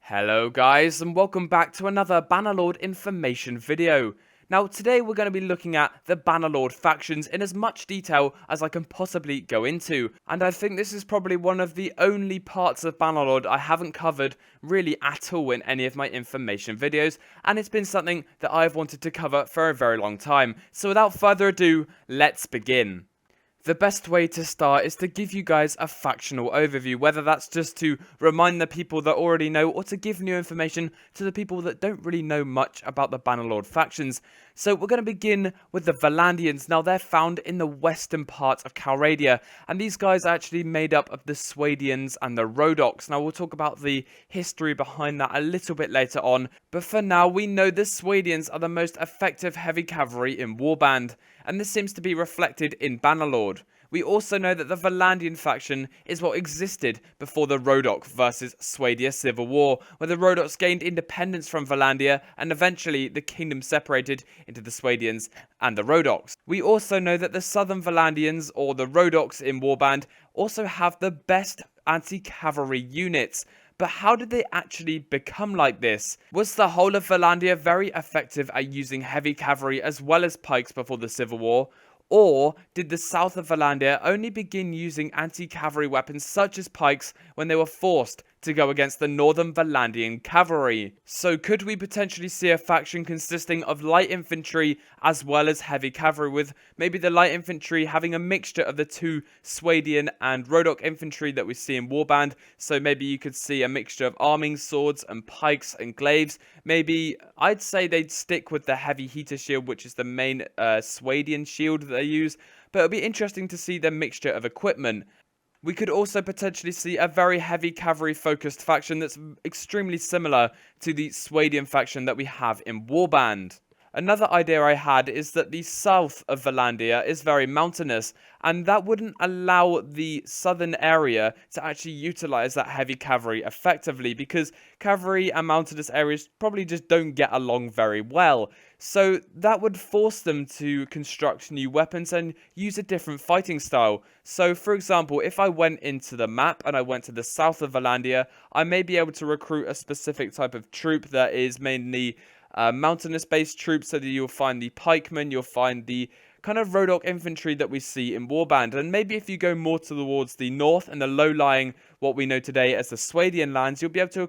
Hello guys, and welcome back to another Bannerlord information video. Now today we're going to be looking at the Bannerlord factions in as much detail as I can possibly go into, and I think this is probably one of the only parts of Bannerlord I haven't covered really at all in any of my information videos, and it's been something that I've wanted to cover for a very long time. So without further ado, let's begin. The best way to start is to give you guys a factional overview, whether that's just to remind the people that already know or to give new information to the people that don't really know much about the Bannerlord factions. So we're going to begin with the Valandians. Now they're found in the western part of Calradia, and these guys are actually made up of the Swadians and the Rhodoks. Now we'll talk about the history behind that a little bit later on, but for now we know the Swadians are the most effective heavy cavalry in Warband, and this seems to be reflected in Bannerlord. We also know that the Valandian faction is what existed before the Rhodok versus Swadia civil war, where the Rhodoks gained independence from Valandia and eventually the kingdom separated into the Swadians and the Rhodoks. We also know that the southern Valandians, or the Rhodoks in Warband, also have the best anti-cavalry units. But how did they actually become like this? Was the whole of Valandia very effective at using heavy cavalry as well as pikes before the Civil War? Or did the south of Valandia only begin using anti-cavalry weapons such as pikes when they were forced to go against the northern Valandian cavalry? So could we potentially see a faction consisting of light infantry as well as heavy cavalry, with maybe the light infantry having a mixture of the two Swadian and Rhodok infantry that we see in Warband? So maybe you could see a mixture of arming swords and pikes and glaives. Maybe I'd say they'd stick with the heavy heater shield, which is the main Swadian shield that they use, but it'll be interesting to see the mixture of equipment. We could also potentially see a very heavy cavalry focused faction that's extremely similar to the Swadian faction that we have in Warband. Another idea I had is that the south of Valandia is very mountainous, and that wouldn't allow the southern area to actually utilize that heavy cavalry effectively, because cavalry and mountainous areas probably just don't get along very well. So that would force them to construct new weapons and use a different fighting style. So for example, if I went into the map and I went to the south of Valandia, I may be able to recruit a specific type of troop that is mainly mountainous based troops, so that you'll find the pikemen, you'll find the kind of Rhodok infantry that we see in Warband. And maybe if you go more towards the north and the low-lying, what we know today as the Swadian lands, you'll be able to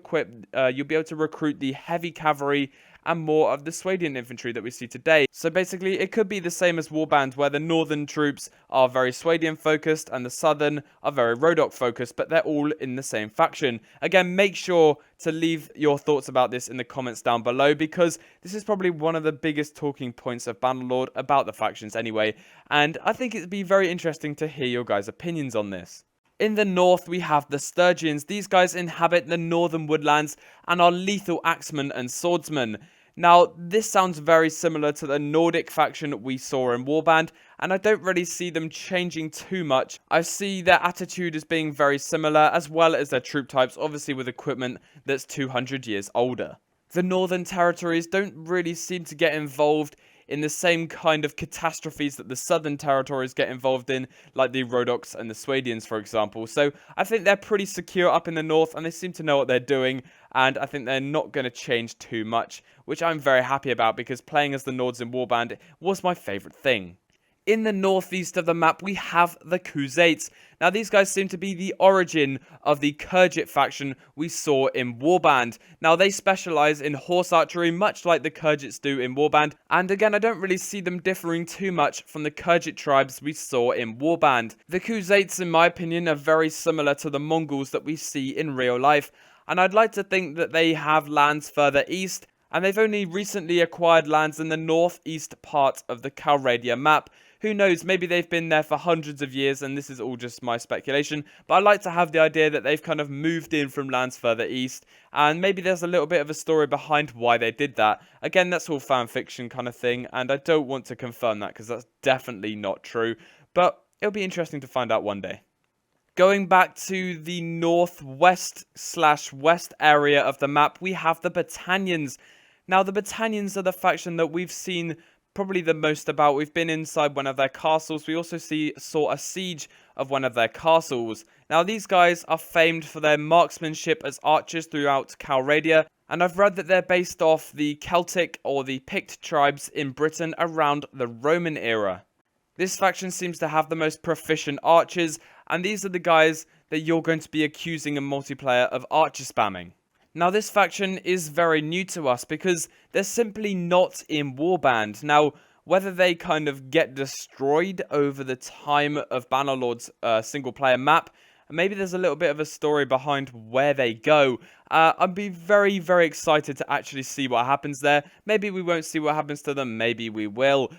recruit the heavy cavalry and more of the Swadian infantry that we see today. So basically, it could be the same as Warband, where the northern troops are very Swadian focused and the southern are very Rhodok focused, but they're all in the same faction. Again, make sure to leave your thoughts about this in the comments down below, because this is probably one of the biggest talking points of Bannerlord about the factions anyway, and I think it'd be very interesting to hear your guys' opinions on this. In the north, we have the Sturgeons. These guys inhabit the northern woodlands and are lethal axemen and swordsmen. Now, this sounds very similar to the Nordic faction we saw in Warband, and I don't really see them changing too much. I see their attitude as being very similar, as well as their troop types, obviously with equipment that's 200 years older. The northern territories don't really seem to get involved in the same kind of catastrophes that the southern territories get involved in, like the Rhodoks and the Swadians, for example. So I think they're pretty secure up in the north, and they seem to know what they're doing, and I think they're not going to change too much, which I'm very happy about, because playing as the Nords in Warband was my favourite thing. In the northeast of the map, we have the Crusades. Now, these guys seem to be the origin of the Khergit faction we saw in Warband. Now, they specialize in horse archery, much like the Khergits do in Warband. And again, I don't really see them differing too much from the Khergit tribes we saw in Warband. The Crusades, in my opinion, are very similar to the Mongols that we see in real life. And I'd like to think that they have lands further east, and they've only recently acquired lands in the northeast part of the Calradia map. Who knows, maybe they've been there for hundreds of years, and this is all just my speculation, but I like to have the idea that they've kind of moved in from lands further east, and maybe there's a little bit of a story behind why they did that. Again, that's all fan fiction kind of thing, and I don't want to confirm that, because that's definitely not true, but it'll be interesting to find out one day. Going back to the northwest/west area of the map, we have the Battalions. Now, the Battalions are the faction that we've seen probably the most about. We've been inside one of their castles. We also saw a siege of one of their castles. Now, these guys are famed for their marksmanship as archers throughout Calradia, and I've read that they're based off the Celtic or the Pict tribes in Britain around the Roman era. This faction seems to have the most proficient archers, and these are the guys that you're going to be accusing in multiplayer of archer spamming. Now, this faction is very new to us because they're simply not in Warband. Now, whether they kind of get destroyed over the time of Bannerlord's single-player map, maybe there's a little bit of a story behind where they go. I'd be very, very excited to actually see what happens there. Maybe we won't see what happens to them, maybe we will.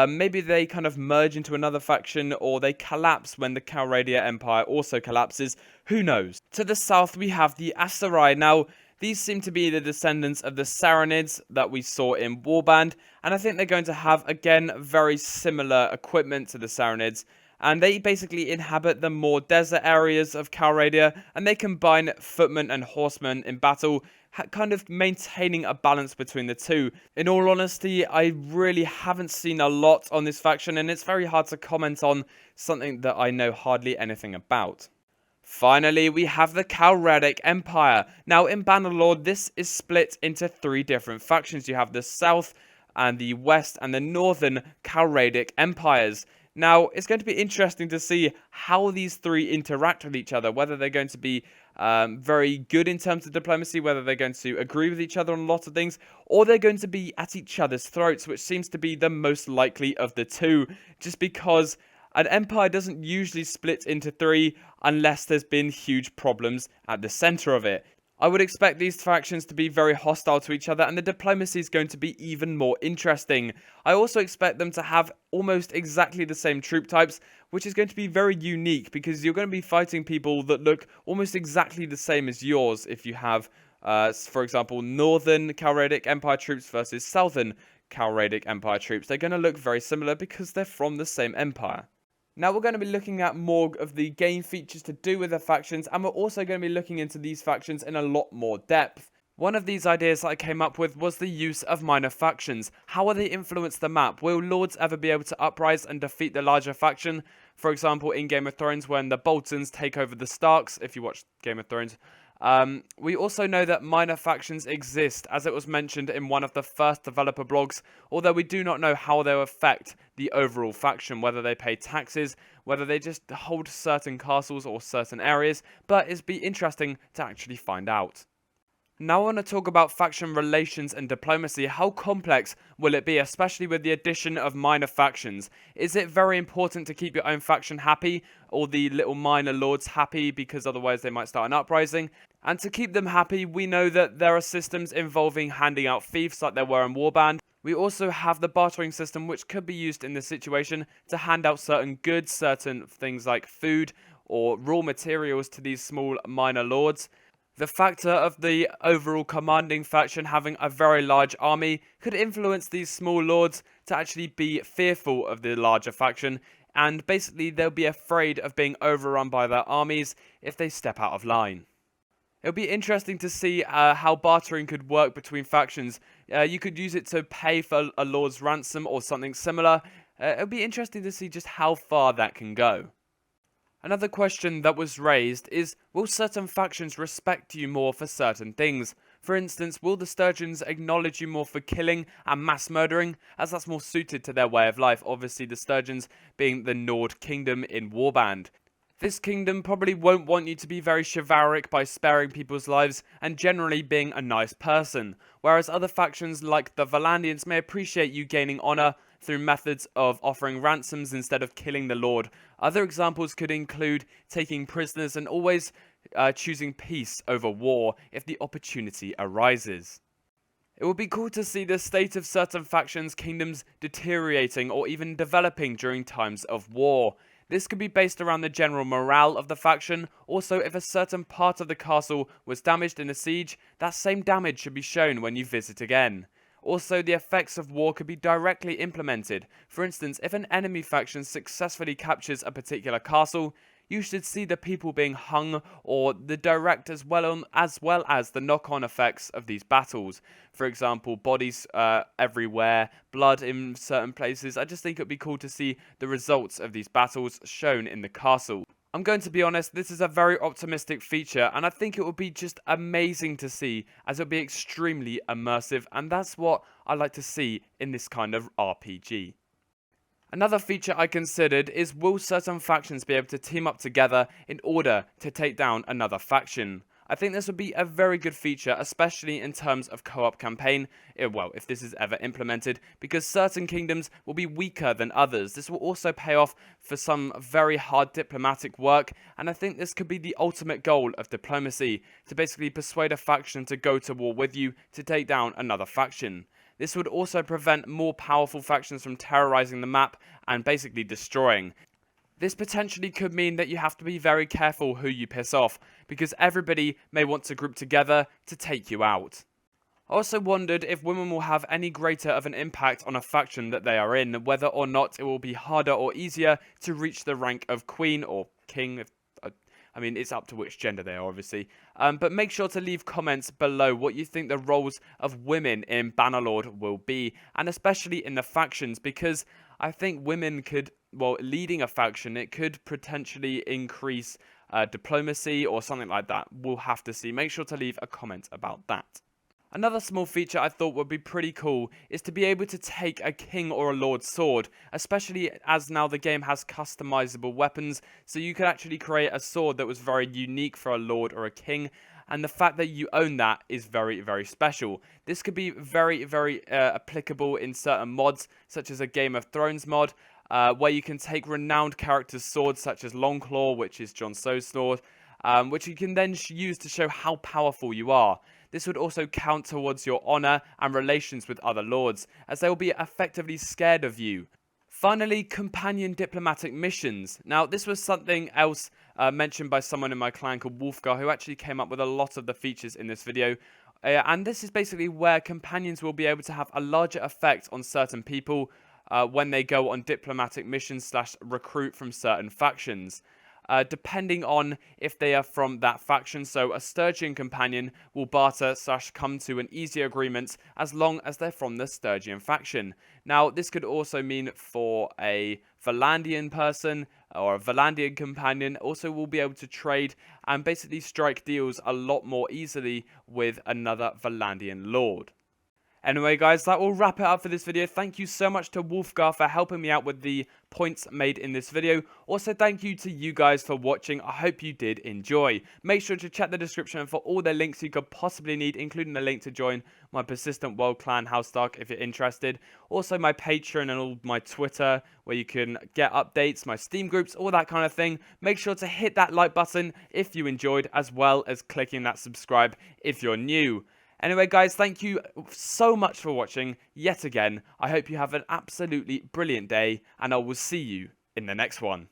Maybe they kind of merge into another faction, or they collapse when the Calradia Empire also collapses. Who knows? To the south, we have the Asura. Now, these seem to be the descendants of the Saronids that we saw in Warband, and I think they're going to have, again, very similar equipment to the Saronids. And they basically inhabit the more desert areas of Calradia, and they combine footmen and horsemen in battle, kind of maintaining a balance between the two. In all honesty, I really haven't seen a lot on this faction, and it's very hard to comment on something that I know hardly anything about. Finally, we have the Calradic Empire. Now, in Bannerlord, this is split into 3 different factions. You have the South, and the West, and the Northern Calradic Empires. Now, it's going to be interesting to see how these 3 interact with each other, whether they're going to be very good in terms of diplomacy, whether they're going to agree with each other on a lot of things, or they're going to be at each other's throats, which seems to be the most likely of the 2, just because an empire doesn't usually split into 3 unless there's been huge problems at the center of it. I would expect these factions to be very hostile to each other, and the diplomacy is going to be even more interesting. I also expect them to have almost exactly the same troop types, which is going to be very unique because you're going to be fighting people that look almost exactly the same as yours if you have, for example, Northern Calradic Empire troops versus Southern Calradic Empire troops. They're going to look very similar because they're from the same empire. Now, we're going to be looking at more of the game features to do with the factions, and we're also going to be looking into these factions in a lot more depth. One of these ideas that I came up with was the use of minor factions. How will they influence the map? Will lords ever be able to uprise and defeat the larger faction? For example, in Game of Thrones, when the Boltons take over the Starks, if you watch Game of Thrones. We also know that minor factions exist, as it was mentioned in one of the first developer blogs, although we do not know how they will affect the overall faction, whether they pay taxes, whether they just hold certain castles or certain areas, but it'd be interesting to actually find out. Now I want to talk about faction relations and diplomacy. How complex will it be, especially with the addition of minor factions? Is it very important to keep your own faction happy, or the little minor lords happy, because otherwise they might start an uprising? And to keep them happy, we know that there are systems involving handing out fiefs like there were in Warband. We also have the bartering system, which could be used in this situation to hand out certain goods, certain things like food or raw materials to these small minor lords. The factor of the overall commanding faction having a very large army could influence these small lords to actually be fearful of the larger faction, and basically they'll be afraid of being overrun by their armies if they step out of line. It'll be interesting to see how bartering could work between factions. You could use it to pay for a lord's ransom or something similar. It'll be interesting to see just how far that can go. Another question that was raised is, will certain factions respect you more for certain things? For instance, will the Sturgeons acknowledge you more for killing and mass murdering, as that's more suited to their way of life? Obviously, the Sturgeons being the Nord kingdom in Warband. This kingdom probably won't want you to be very chivalric by sparing people's lives and generally being a nice person, whereas other factions like the Valandians may appreciate you gaining honour through methods of offering ransoms instead of killing the Lord. Other examples could include taking prisoners and always choosing peace over war if the opportunity arises. It would be cool to see the state of certain factions' kingdoms deteriorating or even developing during times of war. This could be based around the general morale of the faction. Also, if a certain part of the castle was damaged in a siege, that same damage should be shown when you visit again. Also, the effects of war could be directly implemented. For instance, if an enemy faction successfully captures a particular castle, you should see the people being hung, or the direct as well as the knock-on effects of these battles. For example, bodies everywhere, blood in certain places. I just think it would be cool to see the results of these battles shown in the castle. I'm going to be honest, this is a very optimistic feature, and I think it would be just amazing to see, as it would be extremely immersive, and that's what I like to see in this kind of RPG. Another feature I considered is, will certain factions be able to team up together in order to take down another faction? I think this would be a very good feature, especially in terms of co-op campaign, well, if this is ever implemented, because certain kingdoms will be weaker than others. This will also pay off for some very hard diplomatic work, and I think this could be the ultimate goal of diplomacy, to basically persuade a faction to go to war with you to take down another faction. This would also prevent more powerful factions from terrorizing the map and basically destroying. This potentially could mean that you have to be very careful who you piss off, because everybody may want to group together to take you out. I also wondered if women will have any greater of an impact on a faction that they are in, whether or not it will be harder or easier to reach the rank of queen or king. I mean, it's up to which gender they are, obviously. But make sure to leave comments below what you think the roles of women in Bannerlord will be, and especially in the factions, because I think women could, well, leading a faction, it could potentially increase diplomacy or something like that. We'll have to see. Make sure to leave a comment about that. Another small feature I thought would be pretty cool is to be able to take a king or a lord's sword, especially as now the game has customizable weapons, so you could actually create a sword that was very unique for a lord or a king, and the fact that you own that is very, very special. This could be very, very applicable in certain mods, such as a Game of Thrones mod, where you can take renowned characters' swords, such as Longclaw, which is Jon Snow's sword, which you can then use to show how powerful you are. This would also count towards your honor and relations with other lords, as they will be effectively scared of you. Finally, companion diplomatic missions. Now, this was something else mentioned by someone in my clan called Wolfgar, who actually came up with a lot of the features in this video. And this is basically where companions will be able to have a larger effect on certain people when they go on diplomatic missions / recruit from certain factions. Depending on if they are from that faction. So a Sturgeon companion will barter / come to an easier agreement as long as they're from the Sturgeon faction. Now, this could also mean for a Valandian person or a Valandian companion also will be able to trade and basically strike deals a lot more easily with another Valandian lord. Anyway, guys, that will wrap it up for this video. Thank you so much to Wolfgar for helping me out with the points made in this video. Also, thank you to you guys for watching. I hope you did enjoy. Make sure to check the description for all the links you could possibly need, including the link to join my Persistent World Clan House Dark if you're interested. Also, my Patreon and all my Twitter, where you can get updates, my Steam groups, all that kind of thing. Make sure to hit that like button if you enjoyed, as well as clicking that subscribe if you're new. Anyway, guys, thank you so much for watching yet again. I hope you have an absolutely brilliant day, and I will see you in the next one.